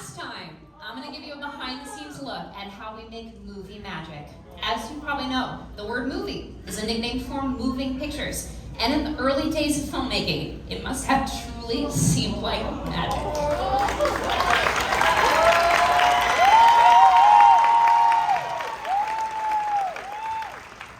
last time, I'm going to give you a behind-the-scenes look at how we make movie magic. As you probably know, the word movie is a nickname for moving pictures. And in the early days of filmmaking, it must have truly seemed like magic.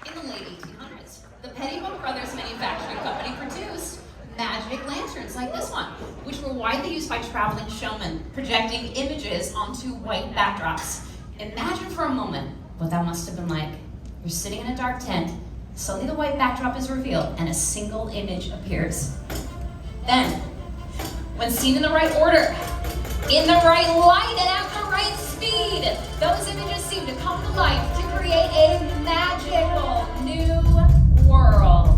In the late 1800s, the Pettibone Brothers Manufacturing Company produced magic lanterns like this one, which were widely used by traveling showmen, projecting images onto white backdrops. Imagine for a moment what that must have been like. You're sitting in a dark tent, suddenly the white backdrop is revealed and a single image appears. Then, when seen in the right order, in the right light, and at the right speed, those images seem to come to life to create a magical new world.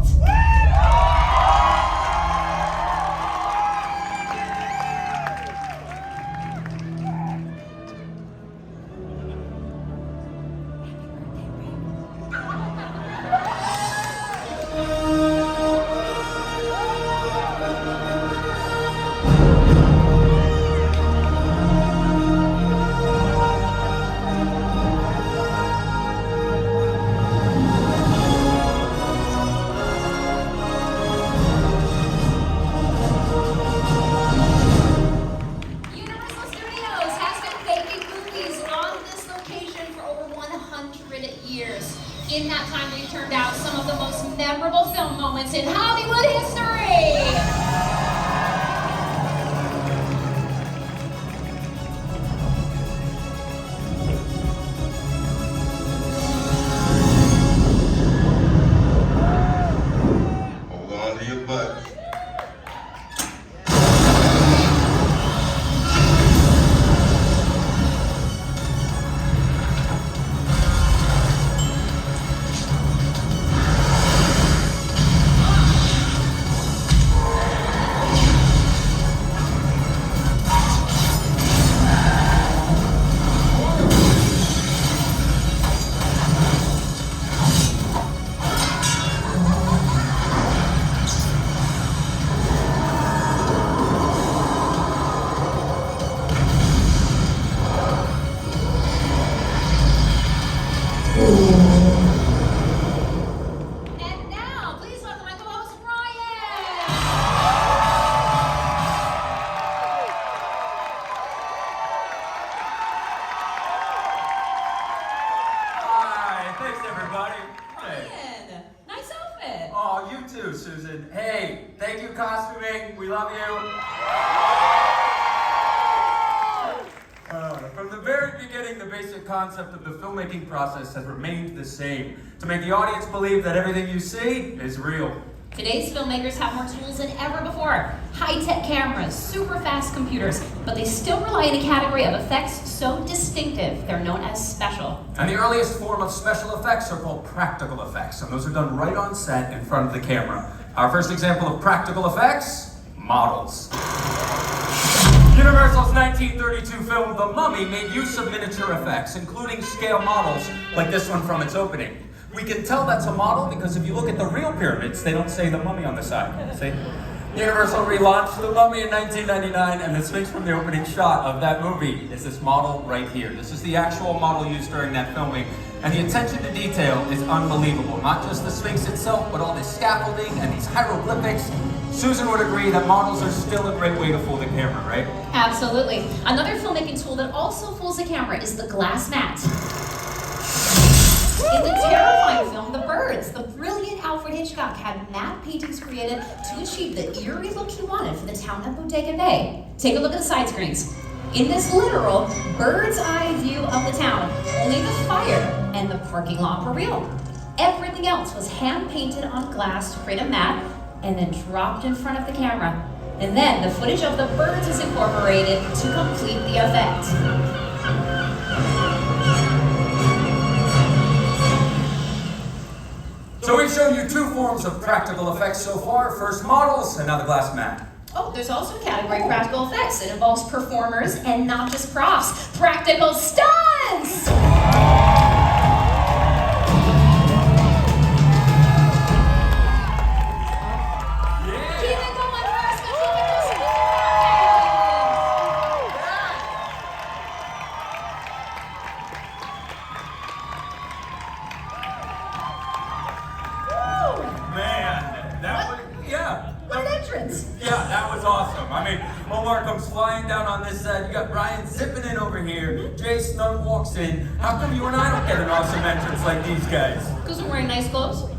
In that time, we turned out some of the most memorable film moments in Hollywood history. Hold on to your butt. And now, please welcome my co-host, Ryan. Hi, thanks everybody. Hey. Ryan, nice outfit. Oh, you too, Susan. Hey, thank you, costuming. We love you. From the very beginning, the basic concept of the filmmaking process has remained the same. To make the audience believe that everything you see is real. Today's filmmakers have more tools than ever before. High-tech cameras, super fast computers, but they still rely on a category of effects so distinctive, they're known as special. And the earliest form of special effects are called practical effects, and those are done right on set in front of the camera. Our first example of practical effects, models. Universal's 1932 film The Mummy made use of miniature effects, including scale models like this one from its opening. We can tell that's a model because if you look at the real pyramids, they don't say The Mummy on the side. See? Universal relaunched The Mummy in 1999, and the Sphinx from the opening shot of that movie is this model right here. This is the actual model used during that filming, and the attention to detail is unbelievable. Not just the Sphinx itself, but all this scaffolding and these hieroglyphics. Susan would agree that models are still a great way to fool the camera, right? Absolutely. Another filmmaking tool that also fools the camera is the glass mat. In the terrifying film, The Birds, the brilliant Alfred Hitchcock had matte paintings created to achieve the eerie look he wanted for the town of Bodega Bay. Take a look at the side screens. In this literal bird's eye view of the town, only the fire and the parking lot were real. Everything else was hand painted on glass to create a mat and then dropped in front of the camera. And then the footage of the birds is incorporated to complete the effect. So we've shown you two forms of practical effects so far. First models, and now the glass mat. Oh, there's also a category, practical effects. It involves performers and not just props. Practical stunts! this set. You got Brian zipping in over here. Jay Snug walks in. How come you and I don't get an awesome entrance like these guys? Because we're wearing nice clothes.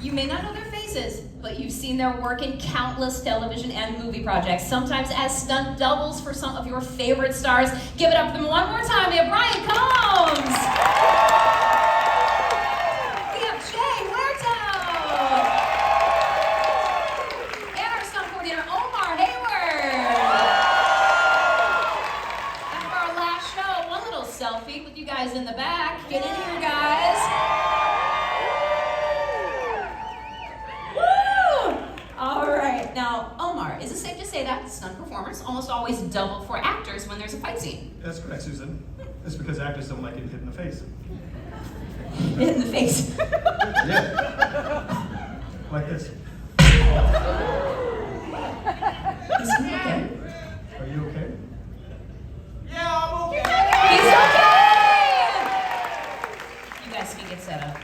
You may not know their faces, but you've seen their work in countless television and movie projects, sometimes as stunt doubles for some of your favorite stars. Give it up for them one more time. We have Brian Combs. We have Jay Huerto. And our stunt coordinator, Omar Hayward. And for our last show, one little selfie with you guys in the back. Get in here, guys. Now, Omar, is it safe to say that stunt performers almost always double for actors when there's a fight scene? That's correct, Susan. That's because actors don't like getting hit in the face. Hit in the face. Yeah. Like this. Is he okay? Are you okay? Yeah, I'm okay. He's okay! You guys can get set up.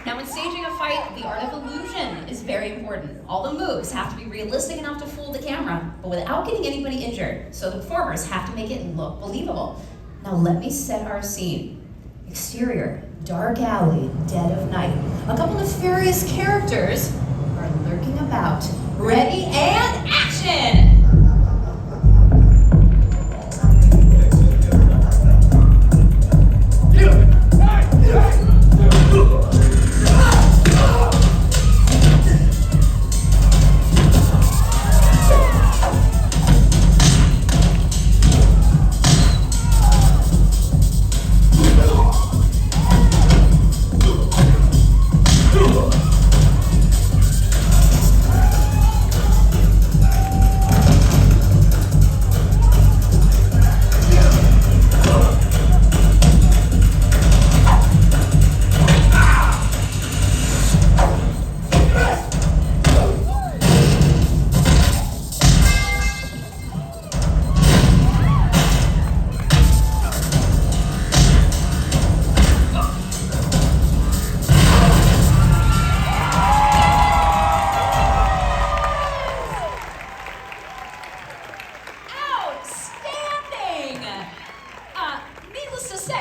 Now, when staging a fight, the art of illusion is very important. All the moves have to be realistic enough to fool the camera, but without getting anybody injured. So the performers have to make it look believable. Now, let me set our scene. Exterior, dark alley, dead of night. A couple nefarious characters are lurking about. Ready and action!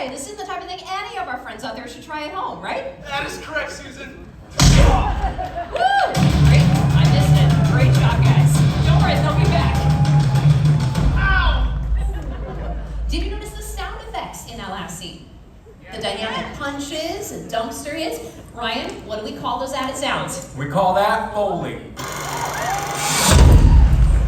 This is the type of thing any of our friends out there should try at home, right? That is correct, Susan. Woo! Great. I missed it. Great job, guys. Don't worry, they'll be back. Ow! Did you notice the sound effects in that last scene? The dynamic punches and dumpster hits. Ryan, what do we call those added sounds? We call that Foley.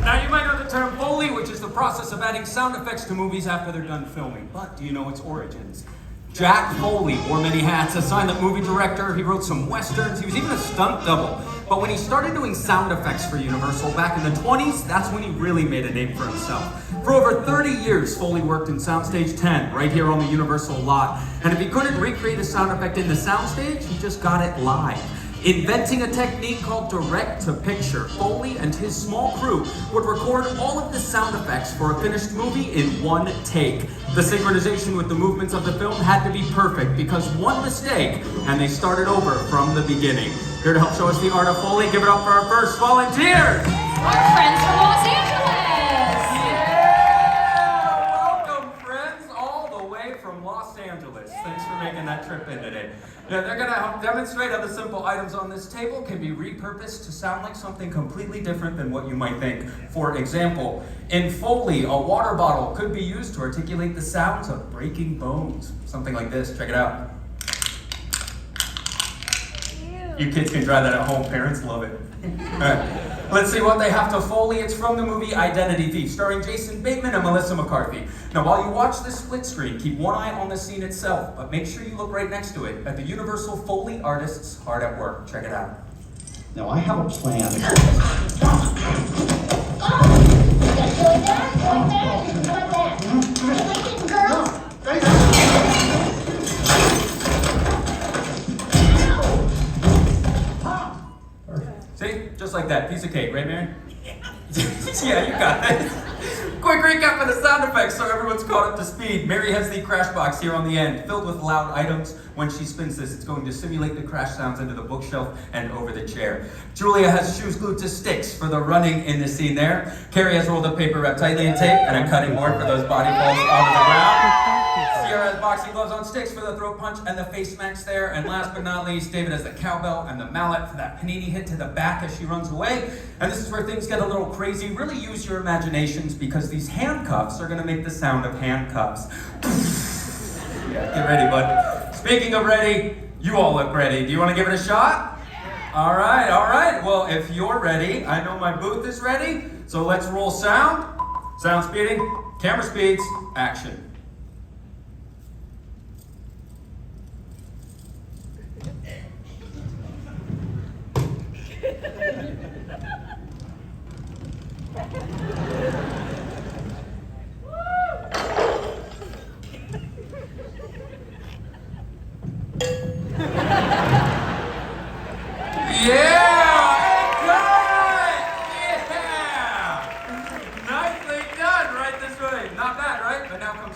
Now you might know the term Foley, which is the process of adding sound effects to movies after they're done filming. But do you know its origins? Jack Foley wore many hats, a silent movie director, he wrote some westerns, he was even a stunt double. But when he started doing sound effects for Universal back in the 20s, that's when he really made a name for himself. For over 30 years, Foley worked in Soundstage 10, right here on the Universal lot. And if he couldn't recreate a sound effect in the soundstage, he just got it live. Inventing a technique called direct-to-picture, Foley and his small crew would record all of the sound effects for a finished movie in one take. The synchronization with the movements of the film had to be perfect because one mistake, and they started over from the beginning. Here to help show us the art of Foley, give it up for our first volunteers! Our friends from Los Angeles! Yeah! Welcome, friends, all the way from Los Angeles. Thanks for making that trip in today. Yeah, they're gonna help demonstrate how the simple items on this table can be repurposed to sound like something completely different than what you might think. For example, in Foley, a water bottle could be used to articulate the sounds of breaking bones. Something like this, check it out. You kids can try that at home, parents love it. All right. Let's see what they have to Foley. It's from the movie Identity Thief, starring Jason Bateman and Melissa McCarthy. Now, while you watch this split screen, keep one eye on the scene itself, but make sure you look right next to it at the Universal Foley artists hard at work. Check it out. Now, I have a plan. See? Just like that. Piece of cake, right, Mary? Yeah, you got this. Quick recap of the sound effects so everyone's caught up to speed. Mary has the crash box here on the end, filled with loud items, When she spins this, it's going to simulate the crash sounds into the bookshelf and over the chair. Julia has shoes glued to sticks for the running in the scene there. Carrie has rolled up paper wrapped tightly in tape and a cutting board for those body falls onto the ground. Sierra has boxing gloves on sticks for the throat punch and the face smacks there. And last but not least, David has the cowbell and the mallet for that panini hit to the back as she runs away. And this is where things get a little crazy. Really use your imaginations because these handcuffs are gonna make the sound of handcuffs. Yeah, get ready, bud. Speaking of ready, you all look ready. Do you wanna give it a shot? All right. Well, if you're ready, I know my booth is ready. So let's roll sound. Sound speeding, camera speeds, action.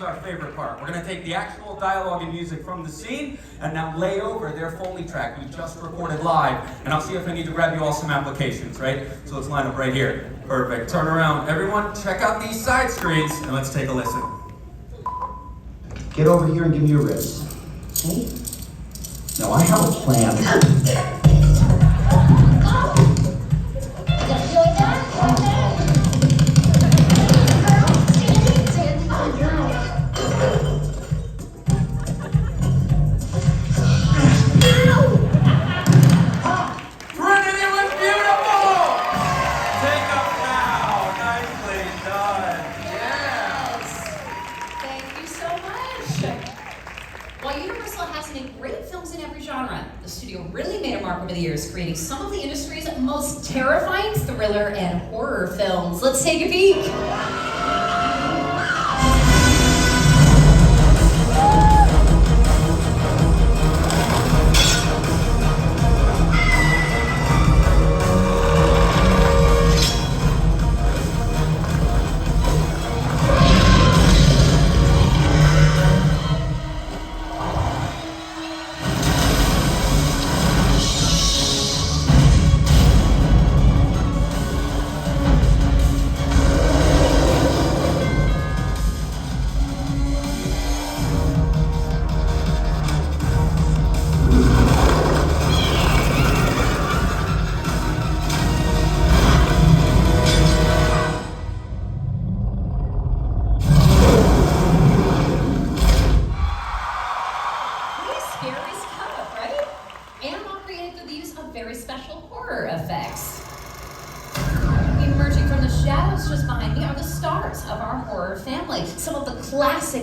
Our favorite part. We're going to take the actual dialogue and music from the scene and now lay over their Foley track we just recorded live. And I'll see if I need to grab you all some applications, right? So let's line up right here. Perfect. Turn around. Everyone, check out these side screens and let's take a listen. Get over here and give me your ribs. Okay? Now I have a plan. Over the years, creating some of the industry's most terrifying thriller and horror films. Let's take a peek.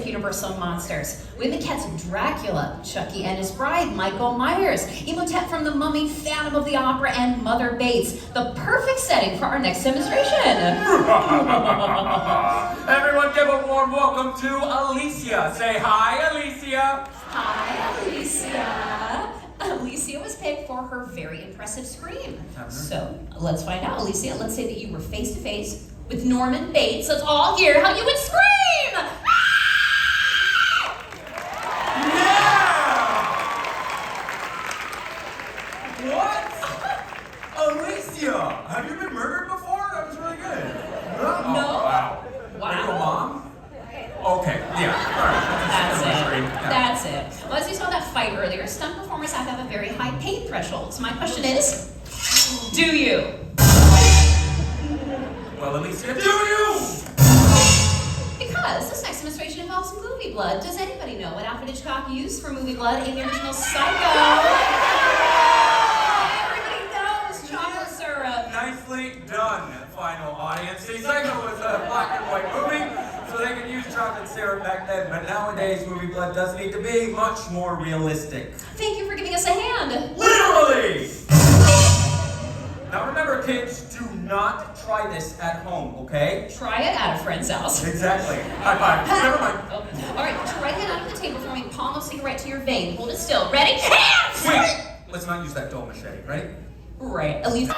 Universal monsters. We have the cats of Dracula, Chucky and his bride, Michael Myers, Imhotep from The Mummy, Phantom of the Opera, and Mother Bates. The perfect setting for our next demonstration. Everyone give a warm welcome to Alicia. Say hi, Alicia. Hi, Alicia. Alicia was picked for her very impressive scream. So let's find out, Alicia. Let's say that you were face to face with Norman Bates. Let's all hear how you would scream. Have you been murdered before? That was really good. No. Wow. Are you a mom? Okay, yeah. All right. That's it. Well, as you saw that fight earlier, stunt performers have to have a very high pain threshold. So my question is, do you? Well, Alicia, do you? Because this next demonstration involves movie blood. Does anybody know what Alfred Hitchcock used for movie blood in the original Psycho? Nicely done, final audience. See, Psycho was a black and white movie, so they could use chocolate syrup back then, but nowadays movie blood does need to be much more realistic. Thank you for giving us a hand. Literally! Now remember, kids, do not try this at home, okay? Try it at a friend's house. Exactly. High five. Never mind. Oh. All right, try it out on the table for me. Palm will stick right to your vein. Hold it still. Ready? Hands! Wait! Let's not use that dull machete, right? Right. At least.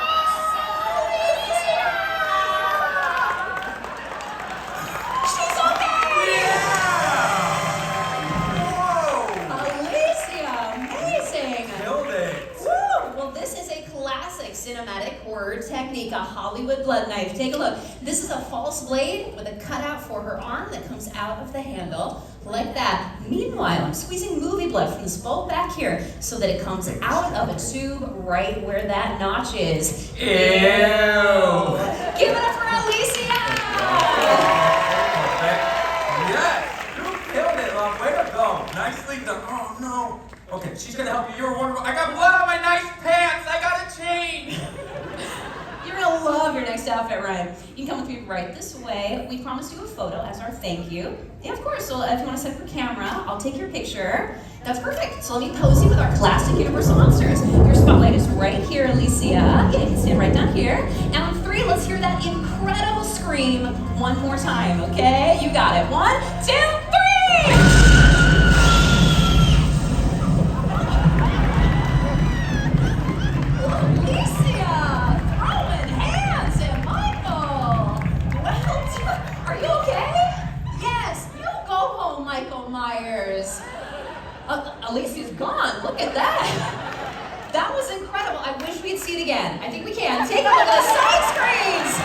sculpt's blade with a cutout for her arm that comes out of the handle, like that. Meanwhile, I'm squeezing movie blood from this bulb back here so that it comes out of a tube right where that notch is. Ew! Give it up for Alicia! Yes! You killed it, love. Way to go. Nicely done. Oh, no. Okay, she's gonna help you. You're wonderful. I got blood on my nice pants. I gotta change. You're gonna love your next outfit, Ryan. You can come with me right this way. We promised you a photo as our thank you. Yeah, of course. So if you want to set up your camera, I'll take your picture. That's perfect. So let me pose you with our classic Universal monsters. Your spotlight is right here, Alicia. Yeah, you can stand right down here. And on 3, let's hear that incredible scream one more time, okay? You got it. 1, 2, 3! Alicia's gone. Look at that. That was incredible. I wish we'd see it again. I think we can. Take a look at the side screens.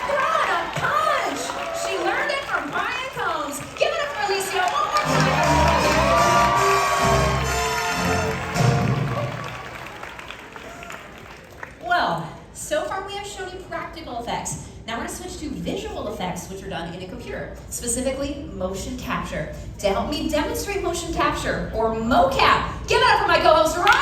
Throwing a punch. She learned it from Brian Combs. Give it up for Alicia one more time. Well, so far we have shown you practical effects. Now we're going to switch to visual effects, which are done in a computer, specifically motion capture. To help me demonstrate motion capture, or mocap, give it up for my co-host, Ryan!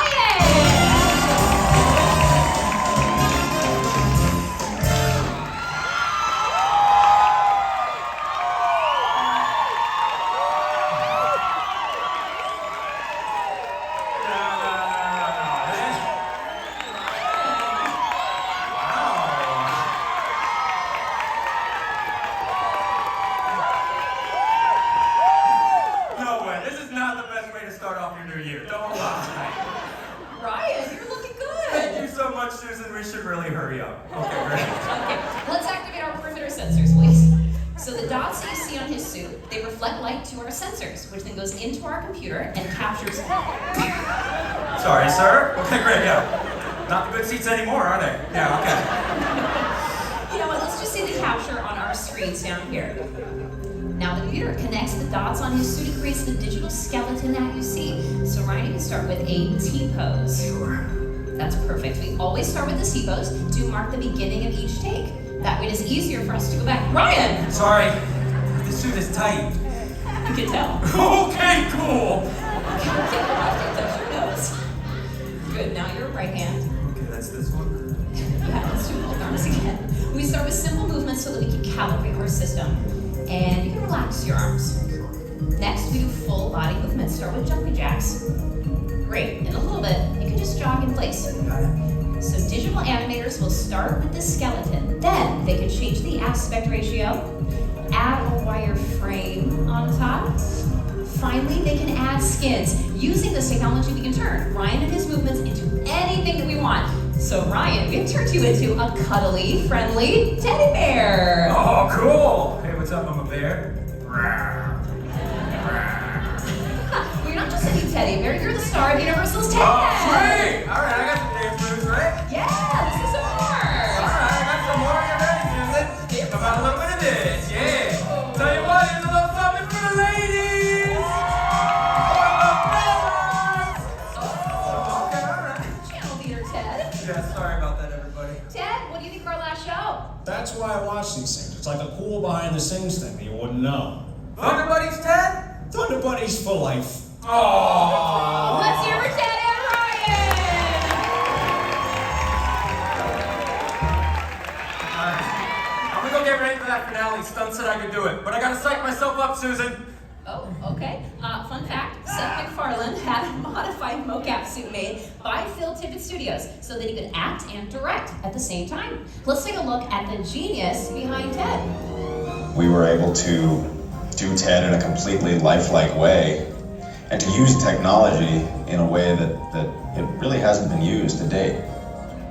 Susan, we should really hurry up. Okay, great. Okay, let's activate our perimeter sensors, please. So the dots that you see on his suit, they reflect light to our sensors, which then goes into our computer and captures. Sorry, sir. Okay, great, yeah. Not the good seats anymore, are they? Yeah, okay. You know what, let's just see the capture on our screens down here. Now the computer connects the dots on his suit and creates the digital skeleton that you see. So Ryan, you can start with a T-pose. Sure. That's perfect. We always start with the C-pose to mark the beginning of each take. That way it is easier for us to go back. Ryan! Sorry, the suit is tight. You can tell. Okay, cool. Touch your nose. Good, now your right hand. Okay, that's this one. Yeah, let's do both arms again. We start with simple movements so that we can calibrate our system. And you can relax your arms. Next, we do full body movements. Start with jumping jacks. Great, in a little bit, you can just jog in place. So digital animators will start with the skeleton. Then they can change the aspect ratio, add a wire frame on top. Finally, they can add skins. Using this technology, we can turn Ryan and his movements into anything that we want. So Ryan, we have turned you into a cuddly, friendly teddy bear. Oh, cool. Hey, what's up, I'm a bear? Well, you're not just any teddy bear, you're the star of Universal's Ted. Oh, sweet. All right, I got some dance moves, right? Yeah, let's do some more. All right, I got some more. You ready, Susan? How about a little bit of this? Yeah. Tell you what, here's a little something for the ladies. For the fellas. Okay, all right. Channel leader Ted. Yeah, sorry about that, everybody. Ted, what do you think of our last show? That's why I watch these things. It's like a cool behind the scenes thing that you wouldn't know. Thunder Buddies, Ted? Thunder Buddies for life. Oh. Let's hear for Ted and Ryan. All right. I'm gonna go get ready for that finale. Stunt said I could do it, but I gotta psych myself up, Susan. Oh, okay. Fun fact, Seth MacFarlane had a modified mocap suit made by Phil Tippett Studios so that he could act and direct at the same time. Let's take a look at the genius behind Ted. We were able to do Ted in a completely lifelike way and to use technology in a way that it really hasn't been used to date.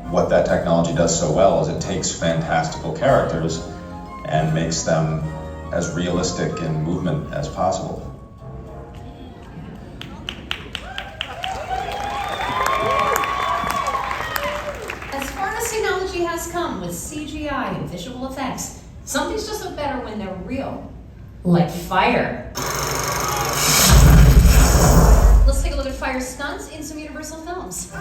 What that technology does so well is it takes fantastical characters and makes them as realistic in movement as possible. As far as technology has come with CGI and visual effects, Some things just look better when they're real, like fire. Let's take a look at fire stunts in some Universal films.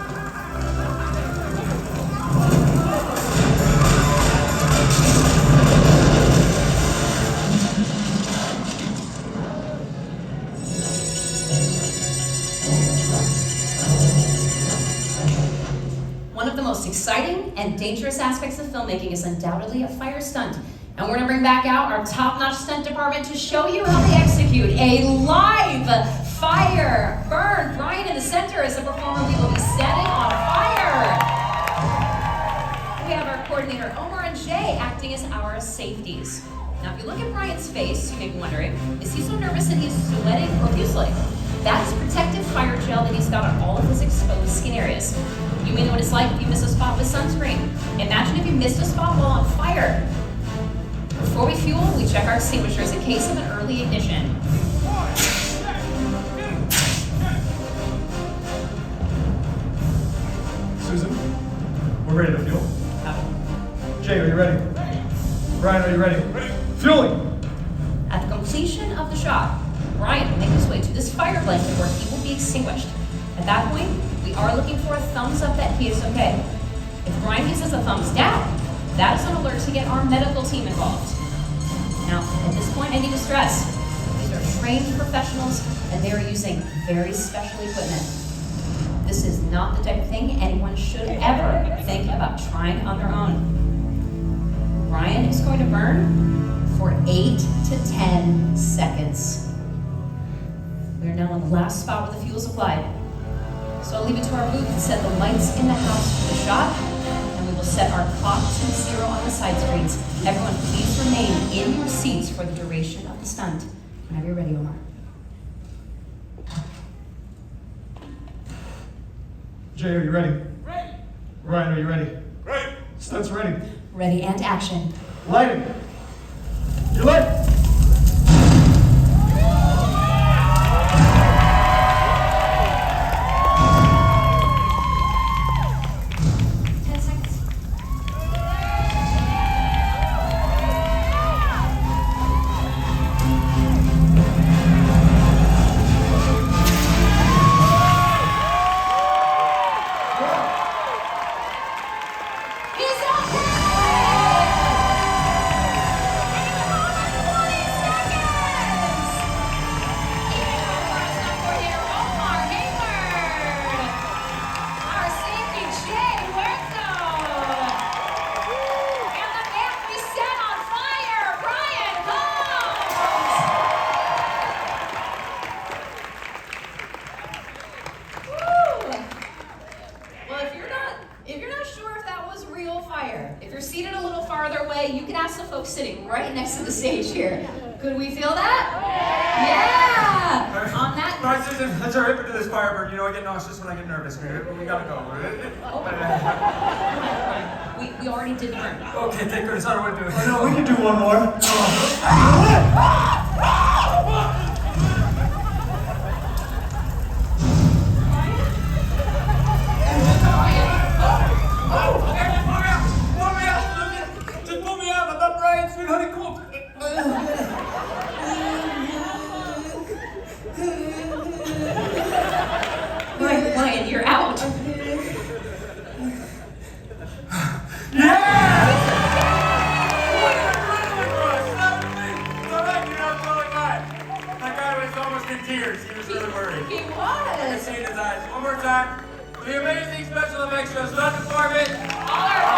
One of the most exciting and dangerous aspects of filmmaking is undoubtedly a fire stunt. And we're gonna bring back out our top-notch stunt department to show you how they execute a live fire burn. Brian in the center is the performer we will be setting on fire. We have our coordinator Omar and Jay acting as our safeties. Now if you look at Brian's face, you may be wondering, is he so nervous that he's sweating profusely? That is protective fire gel that he's got on all of his exposed skin areas. You may know what it's like if you miss a spot with sunscreen. Imagine if you missed a spot while on fire. Before we fuel, we check our extinguishers in case of an early ignition. Susan, we're ready to fuel. Jay, are you ready? Brian, are you ready? Fueling! At the completion of the shot, Brian will make his way to this fire blanket where he will be extinguished. At that point, we are looking for a thumbs up that he is okay. If Brian gives us a thumbs down, that is an alert to get our medical team involved. Now, at this point, I need to stress, these are trained professionals and they are using very special equipment. This is not the type of thing anyone should ever think about trying on their own. Brian is going to burn for 8 to 10 seconds. We are now on the last spot where the fuel is applied. So I'll leave it to our booth to set the lights in the house for the shot, and we will set our clock to 0 on the side screens. Everyone, please remain in your seats for the duration of the stunt. Whenever you're ready, Omar. Jay, are you ready? Ready. Brian, are you ready? Ready. Stunts ready. Ready and action. Lighting. You light. 10 seconds. He's okay! If you're seated a little farther away, you can ask the folks sitting right next to the stage here. Could we feel that? Yeah! On that. All right, Susan, let's hurry up and do this fire burn. You know I get nauseous when I get nervous. We gotta go. We already did the burn. Okay, thank goodness. I don't want to do it. Oh, no, we can do one more. Ryan, you're out. Tears. He was really worried. He I could was. see in his eyes. One more time. For the amazing special effects show stunt department. All our